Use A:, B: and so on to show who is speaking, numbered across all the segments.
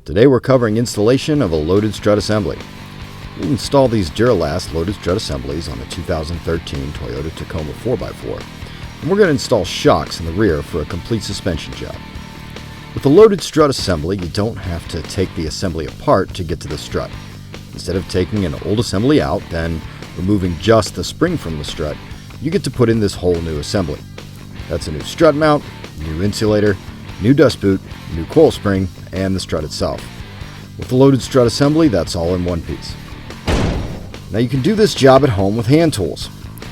A: Today we're covering installation of a loaded strut assembly. We'll install these Duralast Loaded Strut assemblies on a 2013 Toyota Tacoma 4x4, and we're going to install shocks in the rear for a complete suspension job. With a loaded strut assembly, you don't have to take the assembly apart to get to the strut. Instead of taking an old assembly out, then removing just the spring from the strut, you get to put in this whole new assembly. That's a new strut mount, new insulator, new dust boot, new coil spring, and the strut itself. With the loaded strut assembly, that's all in one piece. Now you can do this job at home with hand tools.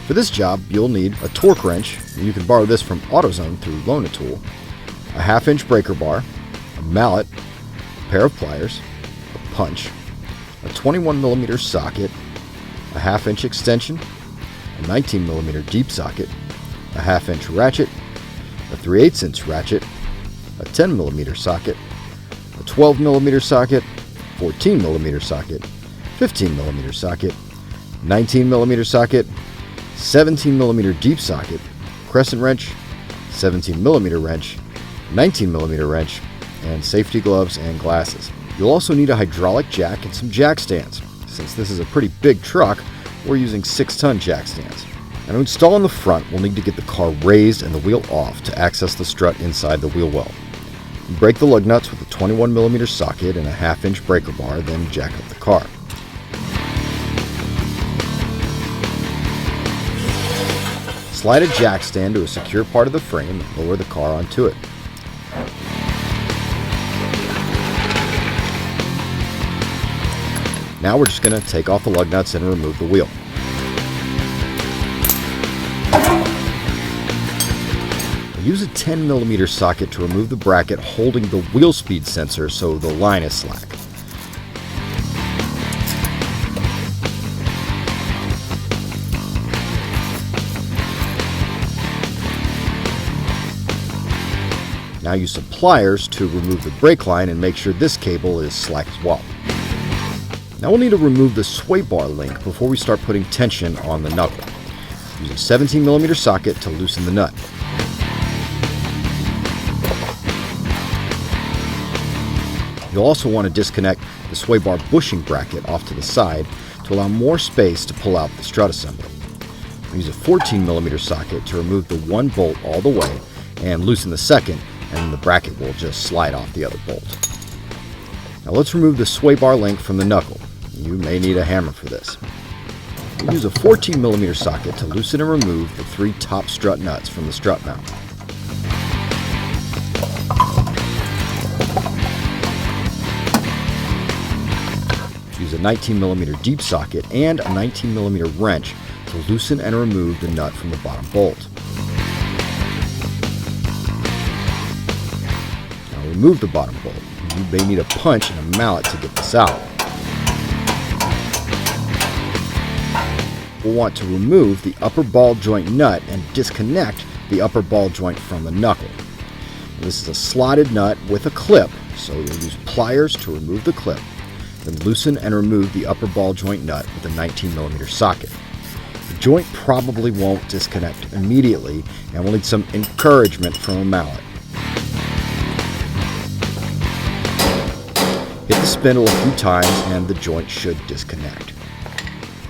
A: For this job, you'll need a torque wrench, and you can borrow this from AutoZone through Loan a Tool, a 1/2-inch breaker bar, a mallet, a pair of pliers, a punch, a 21mm socket, a 1/2-inch extension, a 19mm deep socket, a 1/2-inch ratchet, a 3/8-inch ratchet, a 10mm socket, a 12mm socket, 14mm socket, 15mm socket, 19mm socket, 17mm deep socket, crescent wrench, 17mm wrench, 19mm wrench, and safety gloves and glasses. You'll also need a hydraulic jack and some jack stands. Since this is a pretty big truck, we're using 6-ton jack stands. And to install on the front, we'll need to get the car raised and the wheel off to access the strut inside the wheel well. Break the lug nuts with a 21mm socket and a 1/2-inch breaker bar, then jack up the car. Slide a jack stand to a secure part of the frame and lower the car onto it. Now we're just going to take off the lug nuts and remove the wheel. Use a 10mm socket to remove the bracket holding the wheel speed sensor so the line is slack. Now use some pliers to remove the brake line and make sure this cable is slack as well. Now we'll need to remove the sway bar link before we start putting tension on the knuckle. Use a 17mm socket to loosen the nut. You'll also want to disconnect the sway bar bushing bracket off to the side to allow more space to pull out the strut assembly. Use a 14mm socket to remove the one bolt all the way and loosen the second, and the bracket will just slide off the other bolt. Now let's remove the sway bar link from the knuckle. You may need a hammer for this. Use a 14mm socket to loosen and remove the 3 top strut nuts from the strut mount. Use a 19mm deep socket and a 19mm wrench to loosen and remove the nut from the bottom bolt. Now remove the bottom bolt. You may need a punch and a mallet to get this out. We'll want to remove the upper ball joint nut and disconnect the upper ball joint from the knuckle. This is a slotted nut with a clip, so you'll use pliers to remove the clip. Then loosen and remove the upper ball joint nut with a 19mm socket. The joint probably won't disconnect immediately, and we'll need some encouragement from a mallet. Hit the spindle a few times and the joint should disconnect.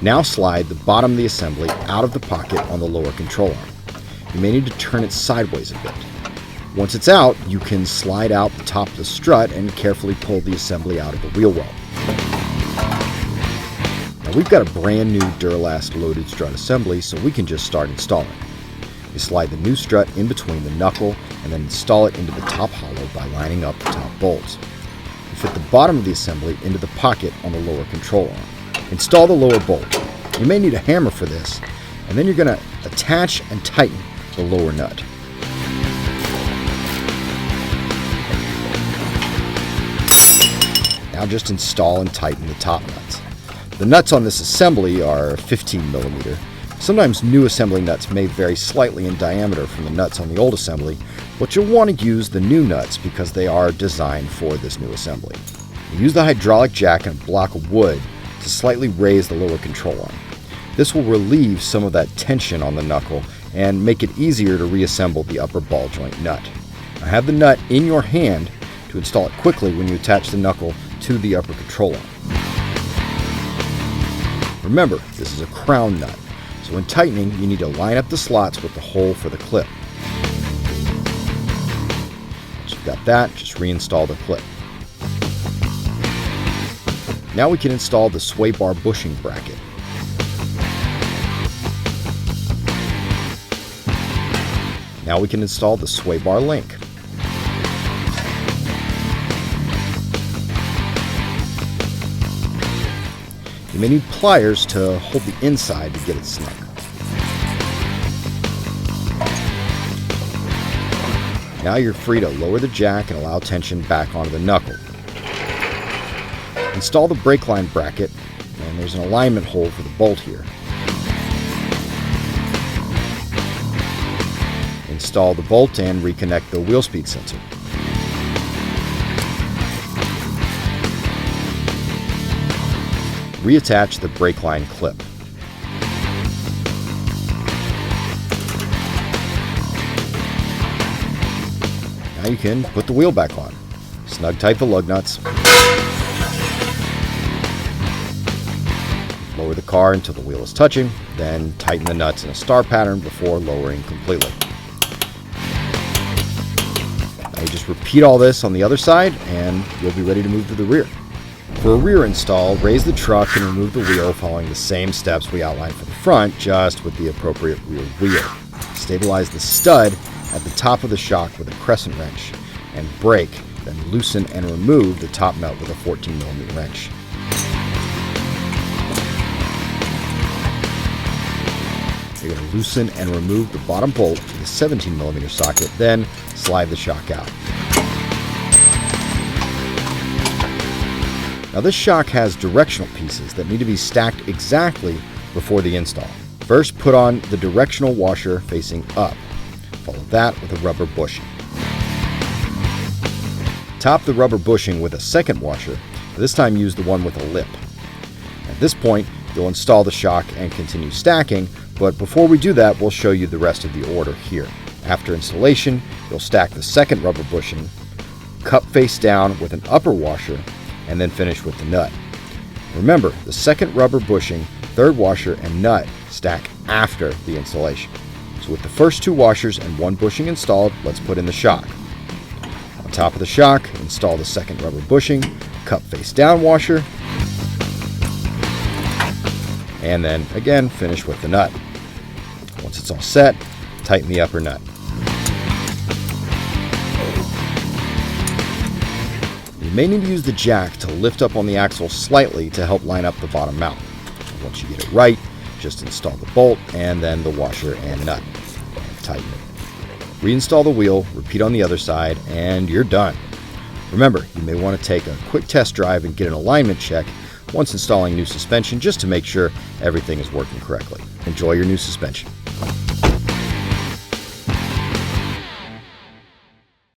A: Now slide the bottom of the assembly out of the pocket on the lower control arm. You may need to turn it sideways a bit. Once it's out, you can slide out the top of the strut and carefully pull the assembly out of the wheel well. Now we've got a brand new Duralast Loaded Strut assembly, so we can just start installing. You slide the new strut in between the knuckle and then install it into the top hollow by lining up the top bolts. You fit the bottom of the assembly into the pocket on the lower control arm. Install the lower bolt. You may need a hammer for this, and then you're going to attach and tighten the lower nut. Now just install and tighten the top nuts. The nuts on this assembly are 15mm. Sometimes new assembly nuts may vary slightly in diameter from the nuts on the old assembly, but you'll want to use the new nuts because they are designed for this new assembly. Use the hydraulic jack and a block of wood to slightly raise the lower control arm. This will relieve some of that tension on the knuckle and make it easier to reassemble the upper ball joint nut. Now have the nut in your hand to install it quickly when you attach the knuckle to the upper control arm. Remember, this is a crown nut, so when tightening, you need to line up the slots with the hole for the clip. Once you've got that, just reinstall the clip. Now we can install the sway bar bushing bracket. Now we can install the sway bar link. You may need pliers to hold the inside to get it snug. Now you're free to lower the jack and allow tension back onto the knuckle. Install the brake line bracket, and there's an alignment hole for the bolt here. Install the bolt and reconnect the wheel speed sensor. Reattach the brake line clip. Now you can put the wheel back on. Snug tight the lug nuts. Lower the car until the wheel is touching, then tighten the nuts in a star pattern before lowering completely. Now you just repeat all this on the other side and you'll be ready to move to the rear. For a rear install, raise the truck and remove the wheel following the same steps we outlined for the front, just with the appropriate rear wheel. Stabilize the stud at the top of the shock with a crescent wrench and brake, then loosen and remove the top nut with a 14mm wrench. You're going to loosen and remove the bottom bolt with a 17mm socket, then slide the shock out. Now this shock has directional pieces that need to be stacked exactly before the install. First, put on the directional washer facing up. Follow that with a rubber bushing. Top the rubber bushing with a second washer. This time use the one with a lip. At this point, you'll install the shock and continue stacking, but before we do that, we'll show you the rest of the order here. After installation, you'll stack the second rubber bushing, cup face down with an upper washer, and then finish with the nut. Remember, the second rubber bushing, third washer, and nut stack after the installation. So with the first two washers and one bushing installed, let's put in the shock. On top of the shock, install the second rubber bushing, cup face down washer, and then again finish with the nut. Once it's all set, tighten the upper nut. You may need to use the jack to lift up on the axle slightly to help line up the bottom mount. Once you get it right, just install the bolt and then the washer and nut. And tighten it. Reinstall the wheel, repeat on the other side, and you're done. Remember, you may want to take a quick test drive and get an alignment check once installing new suspension just to make sure everything is working correctly. Enjoy your new suspension.